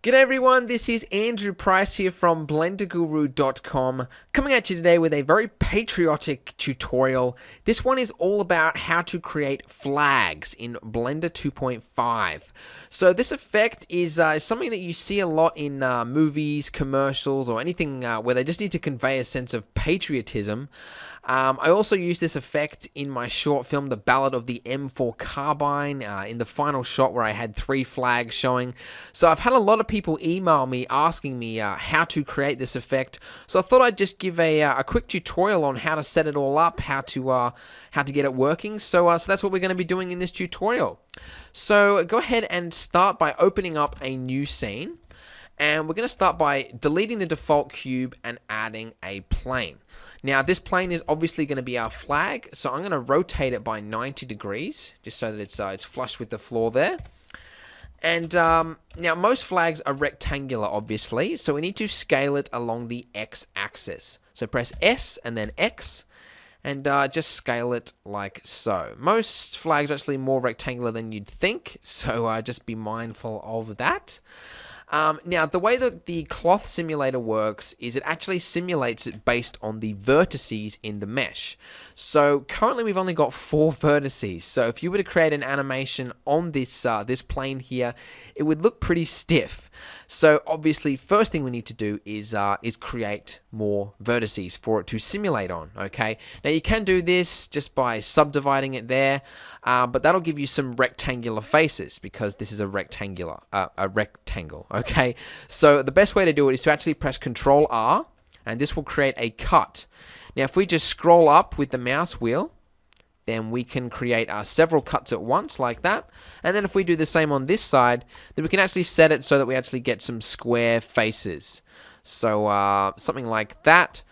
G'day everyone, this is Andrew Price here from blenderguru.com, coming at you today with a very patriotic tutorial. This one is all about how to create flags in Blender 2.5. So this effect is something that you see a lot in movies, commercials, or anything where they just need to convey a sense of patriotism. I also use this effect in my short film, The Ballad of the M4 Carbine, in the final shot where I had 3 flags showing. So I've had a lot of people email me asking me how to create this effect. So I thought I'd just give a quick tutorial on how to set it all up, how to get it working. So that's what we're going to be doing in this tutorial. So go ahead and start by opening up a new scene. And we're going to start by deleting the default cube and adding a plane. Now, this plane is obviously going to be our flag, so I'm going to rotate it by 90 degrees, just so that it's flush with the floor there. And now, most flags are rectangular, obviously, so we need to scale it along the x-axis. So press S and then X, and just scale it like so. Most flags are actually more rectangular than you'd think, so just be mindful of that. Now, the way that the cloth simulator works is it actually simulates it based on the vertices in the mesh. So currently we've only got 4 vertices. So if you were to create an animation on this this plane here, it would look pretty stiff. So obviously, first thing we need to do is create more vertices for it to simulate on. Okay. Now you can do this just by subdividing it there, but that'll give you some rectangular faces because this is a rectangle. Okay. So the best way to do it is to actually press Control R, and this will create a cut. Now, if we just scroll up with the mouse wheel, then we can create several cuts at once like that. And then if we do the same on this side, then we can actually set it so that we actually get some square faces. So something like that.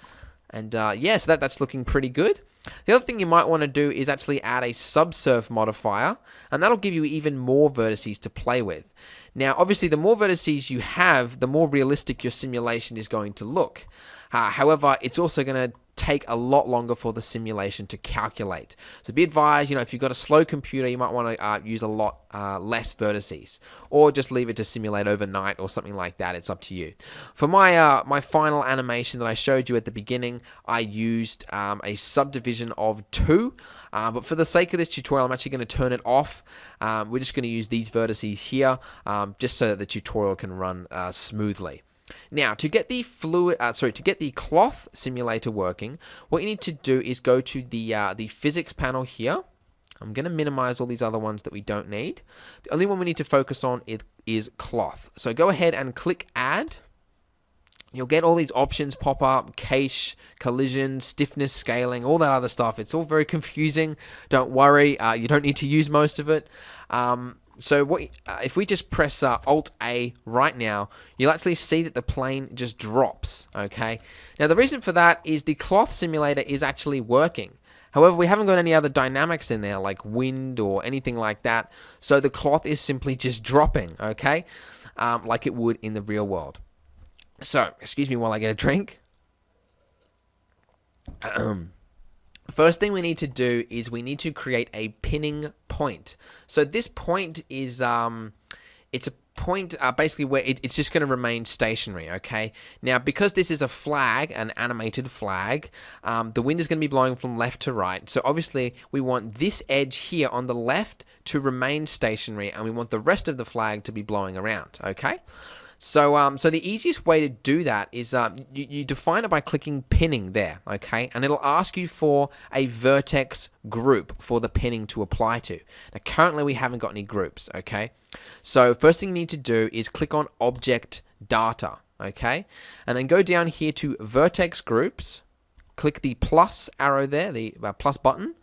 And yeah, so that's looking pretty good. The other thing you might want to do is actually add a subsurf modifier, and that'll give you even more vertices to play with. Now, obviously, the more vertices you have, the more realistic your simulation is going to look. However, it's also going to take a lot longer for the simulation to calculate. So be advised, if you've got a slow computer, you might want to use a lot less vertices, or just leave it to simulate overnight or something like that. It's up to you. For my my final animation that I showed you at the beginning, I used a subdivision of 2. But for the sake of this tutorial, I'm actually going to turn it off. We're just going to use these vertices here, just so that the tutorial can run smoothly. Now, to get the cloth simulator working, what you need to do is go to the physics panel here. I'm going to minimize all these other ones that we don't need. The only one we need to focus on is cloth. So go ahead and click Add. You'll get all these options pop up: cache, collision, stiffness, scaling, all that other stuff. It's all very confusing. Don't worry, you don't need to use most of it. So if we just press Alt-A right now, you'll actually see that the plane just drops, okay? Now, the reason for that is the cloth simulator is actually working. However, we haven't got any other dynamics in there, like wind or anything like that, so the cloth is simply just dropping, okay? Like it would in the real world. So, excuse me while I get a drink. First thing we need to do is we need to create a pinning point. So this point is it's a point basically where it's just going to remain stationary, okay? Now, because this is a flag, an animated flag, the wind is going to be blowing from left to right. So obviously we want this edge here on the left to remain stationary, and we want the rest of the flag to be blowing around, okay? So, so the easiest way to do that is you define it by clicking pinning there, okay? And it'll ask you for a vertex group for the pinning to apply to. Now, currently we haven't got any groups, okay? So first thing you need to do is click on Object Data, okay? And then go down here to Vertex Groups, click the plus arrow there, the plus button,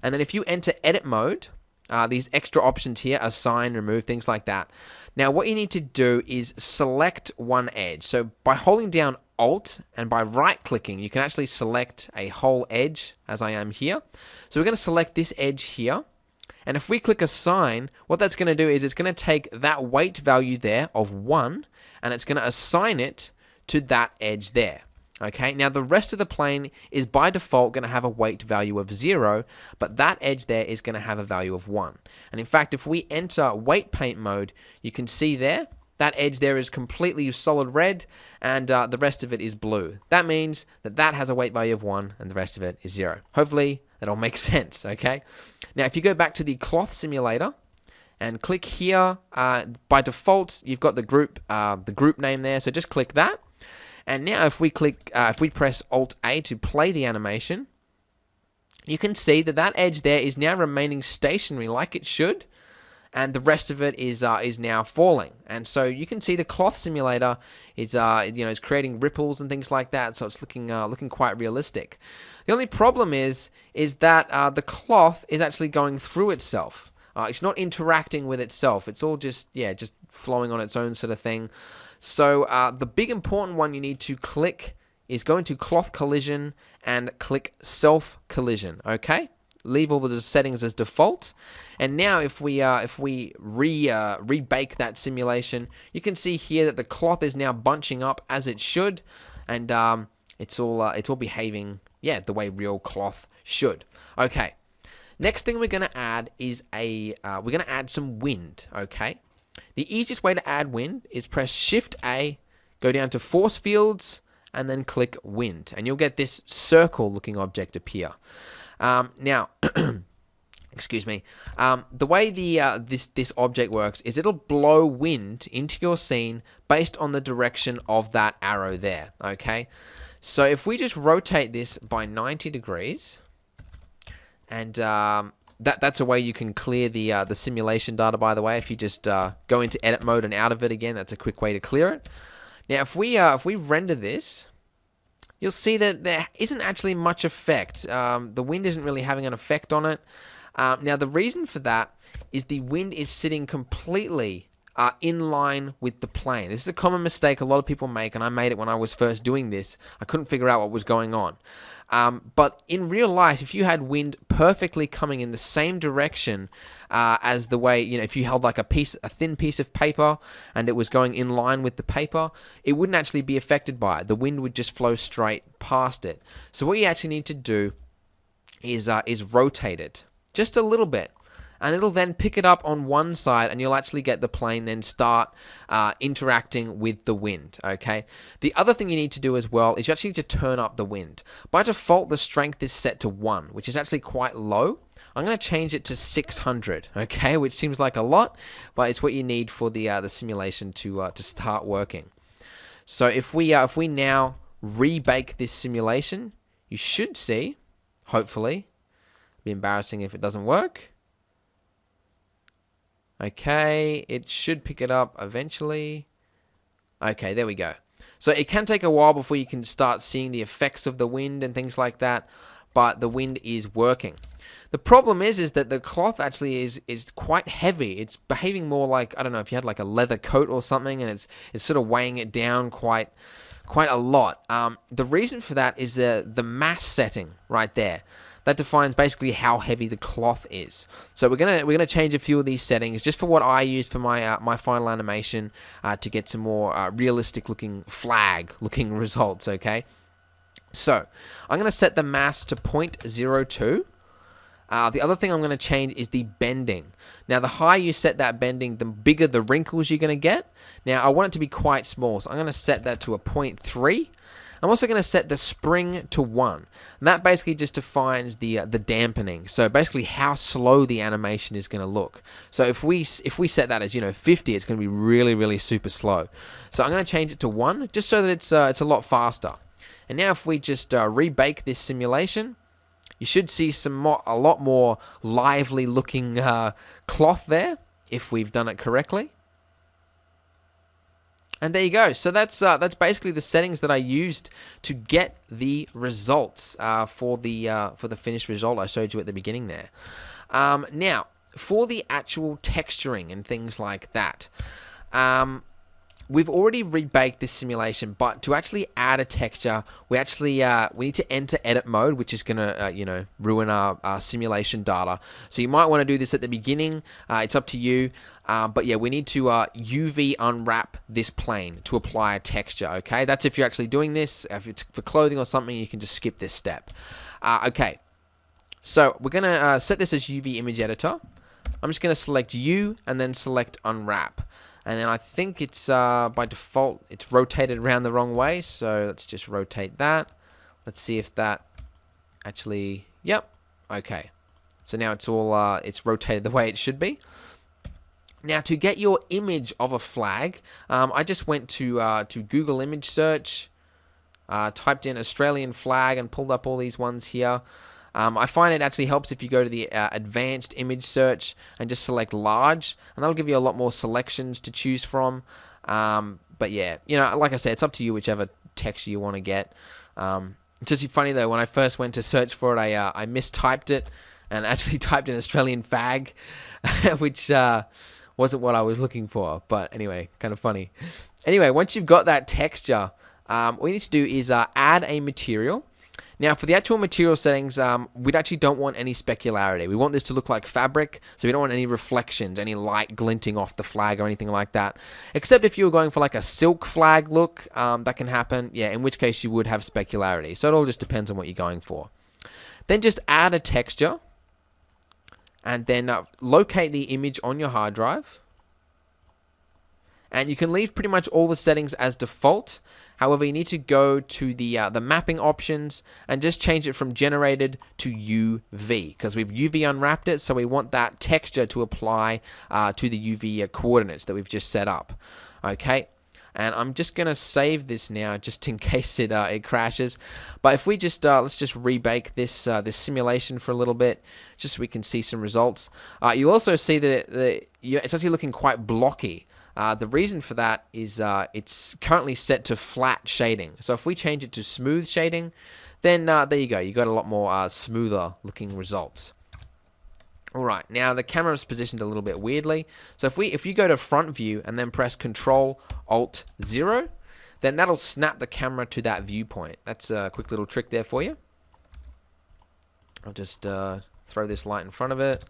and then if you enter Edit Mode, these extra options here, assign, remove, things like that. Now, what you need to do is select one edge. So by holding down Alt and by right-clicking, you can actually select a whole edge, as I am here. So we're going to select this edge here. And if we click Assign, what that's going to do is it's going to take that weight value there of 1, and it's going to assign it to that edge there. Okay, now the rest of the plane is by default going to have a weight value of 0, but that edge there is going to have a value of 1. And in fact, if we enter weight paint mode, you can see there that edge there is completely solid red, and the rest of it is blue. That means that that has a weight value of 1, and the rest of it is 0. Hopefully, that all makes sense, okay? Now, if you go back to the cloth simulator, and click here, by default, you've got the group name there, so just click that. And now if we press Alt-A to play the animation, you can see that that edge there is now remaining stationary like it should, and the rest of it is now falling. And so you can see the cloth simulator is is creating ripples and things like that. So it's looking quite realistic. The only problem is that the cloth is actually going through itself. It's not interacting with itself. It's all just flowing on its own sort of thing. So the big important one you need to click is go into cloth collision and click self collision. Okay. Leave all the settings as default, and now if we rebake that simulation, you can see here that the cloth is now bunching up as it should, and it's all behaving the way real cloth should. Okay, next thing we're going to add is we're going to add some wind. Okay, the easiest way to add wind is press Shift A, go down to Force Fields, and then click Wind, and you'll get this circle-looking object appear. Now, excuse me. The way this object works is it'll blow wind into your scene based on the direction of that arrow there. Okay, so if we just rotate this by 90 degrees, and that's a way you can clear the simulation data. By the way, if you just go into edit mode and out of it again, that's a quick way to clear it. Now, if we render this, you'll see that there isn't actually much effect. The wind isn't really having an effect on it. Now, the reason for that is the wind is sitting completely in line with the plane. This is a common mistake a lot of people make, and I made it when I was first doing this. I couldn't figure out what was going on. But in real life, if you had wind perfectly coming in the same direction as the way, if you held like a thin piece of paper and it was going in line with the paper, it wouldn't actually be affected by it. The wind would just flow straight past it. So what you actually need to do is rotate it just a little bit, and it'll then pick it up on one side, and you'll actually get the plane then start interacting with the wind. Okay. The other thing you need to do as well is you actually need to turn up the wind. By default, the strength is set to 1, which is actually quite low. I'm going to change it to 600, okay, which seems like a lot, but it's what you need for the simulation to start working. So if we now rebake this simulation, you should see, hopefully, it'll be embarrassing if it doesn't work. Okay, it should pick it up eventually. Okay, there we go. So it can take a while before you can start seeing the effects of the wind and things like that, but the wind is working. The problem is that the cloth actually is quite heavy. It's behaving more like, I don't know, if you had like a leather coat or something, and it's sort of weighing it down quite a lot. The reason for that is the mass setting right there. That defines basically how heavy the cloth is. So we're gonna change a few of these settings just for what I used for my final animation to get some more realistic looking flag looking results. Okay. So I'm gonna set the mass to 0.02. The other thing I'm going to change is the bending. Now, the higher you set that bending, the bigger the wrinkles you're going to get. Now, I want it to be quite small, so I'm going to set that to a 0.3. I'm also going to set the spring to 1. And that basically just defines the dampening. So basically how slow the animation is going to look. So if we set that as 50, it's going to be really, really super slow. So I'm going to change it to 1 just so that it's a lot faster. And now if we just rebake this simulation, you should see a lot more lively looking cloth there if we've done it correctly. And there you go. So that's basically the settings that I used to get the results for the finished result I showed you at the beginning there. Now, for the actual texturing and things like that, we've already rebaked this simulation, but to actually add a texture, we need to enter edit mode, which is gonna ruin our simulation data. So you might want to do this at the beginning. It's up to you. But yeah, we need to UV unwrap this plane to apply a texture. Okay, that's if you're actually doing this. If it's for clothing or something, you can just skip this step. Okay, so we're gonna set this as UV image editor. I'm just gonna select U and then select unwrap. And then I think it's by default it's rotated around the wrong way, so let's just rotate that. Let's see if that actually, yep, okay. So now it's all it's rotated the way it should be. Now to get your image of a flag, I just went to Google image search, typed in Australian flag and pulled up all these ones here. I find it actually helps if you go to the advanced image search and just select large, and that'll give you a lot more selections to choose from. But yeah, you know, like I said, it's up to you whichever texture you want to get. It's just funny though, when I first went to search for it, I mistyped it and actually typed in Australian fag, which wasn't what I was looking for. But anyway, kind of funny. Anyway, once you've got that texture, what you need to do is add a material. Now, for the actual material settings, we actually don't want any specularity. We want this to look like fabric, so we don't want any reflections, any light glinting off the flag or anything like that. Except if you were going for like a silk flag look, that can happen. Yeah, in which case you would have specularity. So it all just depends on what you're going for. Then just add a texture, and then locate the image on your hard drive. And you can leave pretty much all the settings as default. However, you need to go to the mapping options and just change it from generated to UV, because we've UV unwrapped it, so we want that texture to apply to the UV coordinates that we've just set up. Okay, and I'm just gonna save this now, just in case it crashes. But if we just let's just rebake this this simulation for a little bit, just so we can see some results. You'll also see that it's actually looking quite blocky. The reason for that is it's currently set to flat shading. So if we change it to smooth shading, then there you go. You got a lot more smoother looking results. All right, now the camera is positioned a little bit weirdly. So if you go to front view and then press Control Alt 0, then that'll snap the camera to that viewpoint. That's a quick little trick there for you. I'll just throw this light in front of it.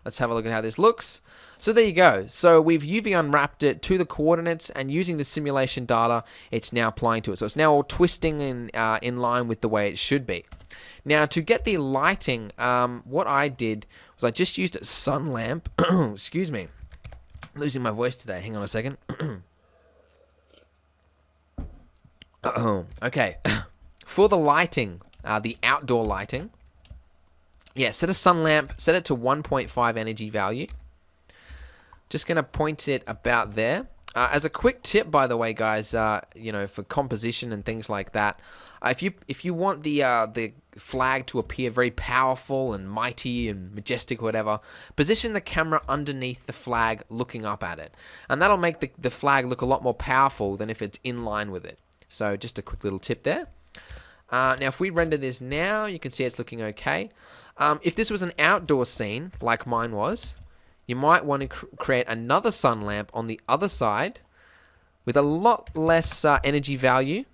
Let's have a look at how this looks. So there you go. So we've UV unwrapped it to the coordinates, and using the simulation data, it's now applying to it. So it's now all twisting in line with the way it should be. Now to get the lighting, what I did was I just used a sun lamp. Excuse me. I'm losing my voice today. Hang on a second. Okay. For the lighting, the outdoor lighting, yeah, set a sun lamp, set it to 1.5 energy value. Just going to point it about there. As a quick tip, by the way, guys, you know, for composition and things like that, if you want the flag to appear very powerful and mighty and majestic, whatever, position the camera underneath the flag, looking up at it, and that'll make the flag look a lot more powerful than if it's in line with it. So just a quick little tip there. Now, if we render this now, you can see it's looking okay. If this was an outdoor scene, like mine was, you might want to create another sun lamp on the other side with a lot less energy value,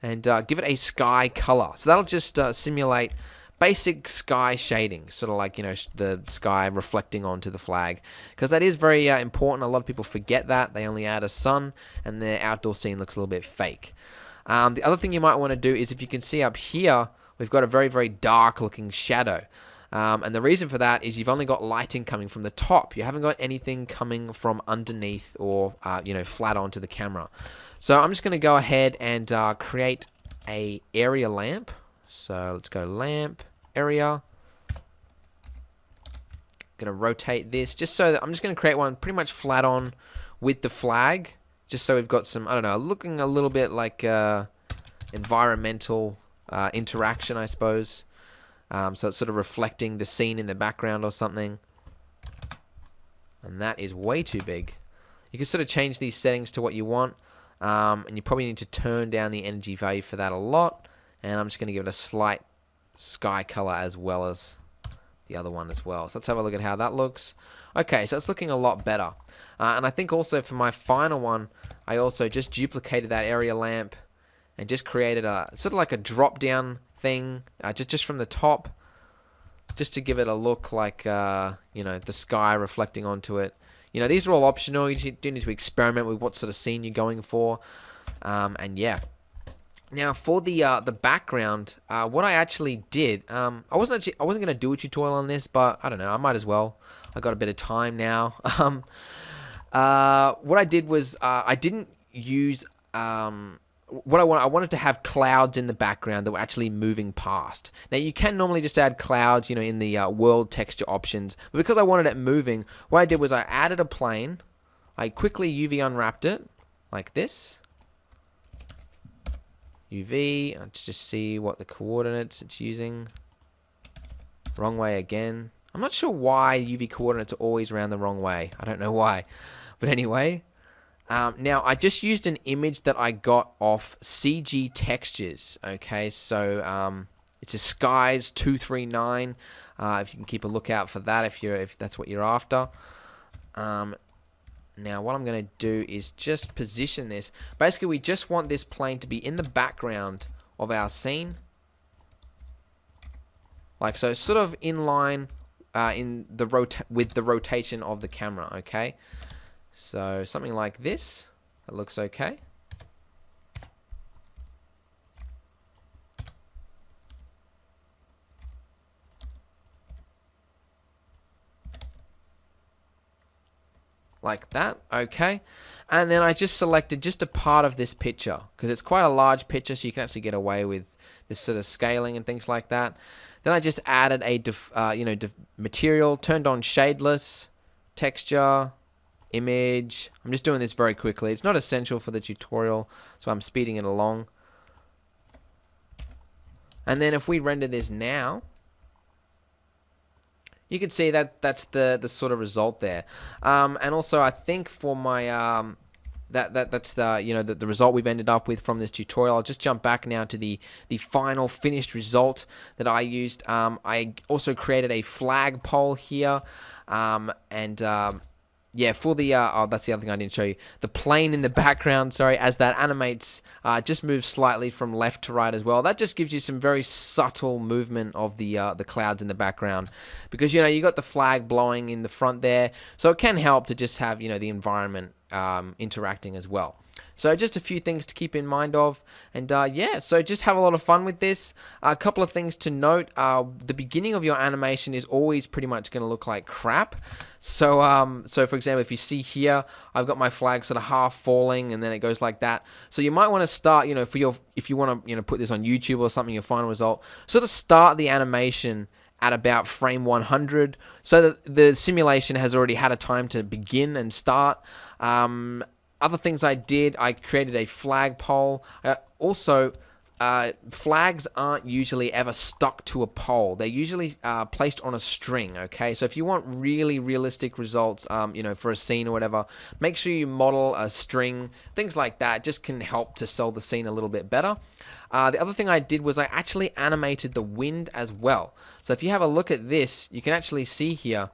and give it a sky color. So that'll just simulate basic sky shading, sort of like, you know, the sky reflecting onto the flag, because that is very important. A lot of people forget that. They only add a sun and their outdoor scene looks a little bit fake. The other thing you might want to do is, if you can see up here, we've got a very, very dark looking shadow. And the reason for that is you've only got lighting coming from the top. You haven't got anything coming from underneath or you know, flat onto the camera. So I'm just going to go ahead and create a area lamp. So let's go lamp, area. Going to rotate this just so that I'm just going to create one pretty much flat on with the flag, just so we've got some, I don't know, looking a little bit like environmental interaction, I suppose. So it's sort of reflecting the scene in the background or something. And that is way too big. You can sort of change these settings to what you want. And you probably need to turn down the energy value for that a lot. And I'm just going to give it a slight sky color as well as the other one as well. So let's have a look at how that looks. Okay, so it's looking a lot better. And I think also for my final one, I also just duplicated that area lamp and just created a sort of like a drop down thing, just from the top, just to give it a look like you know, the sky reflecting onto it. You know, these are all optional. You do need to experiment with what sort of scene you're going for, and yeah. Now for the background, what I actually did, I wasn't going to do a tutorial on this, but I don't know, I might as well. I got a bit of time now. What I did was I didn't use what I wanted to have clouds in the background that were actually moving past. Now you can normally just add clouds, in the world texture options, but because I wanted it moving, what I did was I added a plane. I quickly UV unwrapped it like this. UV. Let's just see what the coordinates it's using. Wrong way again. I'm not sure why UV coordinates are always around the wrong way. I don't know why, but anyway. Now, I just used an image that I got off CG Textures, okay? So, it's a Skies 239. If you can keep a lookout for that if that's what you're after. Now, what I'm going to do is just position this. Basically, we just want this plane to be in the background of our scene. Like so, sort of in line with the rotation of the camera, okay? So something like this, that looks okay. Like that, okay. And then I just selected just a part of this picture because it's quite a large picture, so you can actually get away with this sort of scaling and things like that. Then I just added a material, turned on shadeless, texture, image. I'm just doing this very quickly. It's not essential for the tutorial, so I'm speeding it along. And then if we render this now, you can see that that's the sort of result there. And also, I think for my that's the result we've ended up with from this tutorial. I'll just jump back now to the final finished result that I used. I also created a flagpole here, yeah, for the oh, that's the other thing I didn't show you. The plane in the background, sorry, as that animates, just moves slightly from left to right as well. That just gives you some very subtle movement of the clouds in the background, because you got the flag blowing in the front there, so it can help to just have the environment interacting as well. So just a few things to keep in mind of, and yeah, so just have a lot of fun with this. A couple of things to note: the beginning of your animation is always pretty much going to look like crap. So, so for example, if you see here, I've got my flag sort of half falling, and then it goes like that. So you might want to start, if you want to, put this on YouTube or something, your final result, sort of start the animation at about frame 100, so that the simulation has already had a time to begin and start. Other things I did, I created a flagpole. Also, flags aren't usually ever stuck to a pole. They're usually placed on a string, okay? So if you want really realistic results, for a scene or whatever, make sure you model a string. Things like that just can help to sell the scene a little bit better. The other thing I did was I actually animated the wind as well. So if you have a look at this, you can actually see here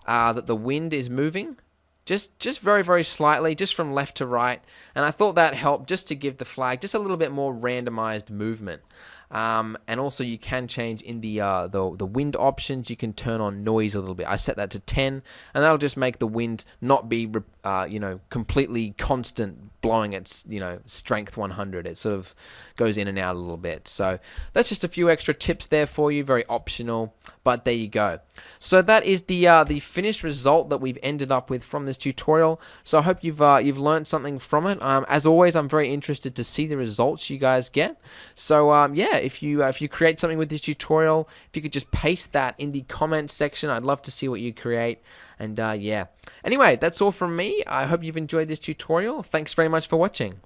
that the wind is moving. Just very, very slightly, just from left to right. And I thought that helped just to give the flag just a little bit more randomized movement. And also you can change in the wind options, you can turn on noise a little bit. I set that to 10, and that'll just make the wind not be, completely constant, blowing at, strength 100. It sort of goes in and out a little bit. So that's just a few extra tips there for you, very optional, but there you go. So that is the finished result that we've ended up with from this tutorial. So I hope you've learned something from it. As always, I'm very interested to see the results you guys get. So yeah, if you create something with this tutorial, if you could just paste that in the comments section, I'd love to see what you create. And yeah. Anyway, that's all from me. I hope you've enjoyed this tutorial. Thanks very much for watching.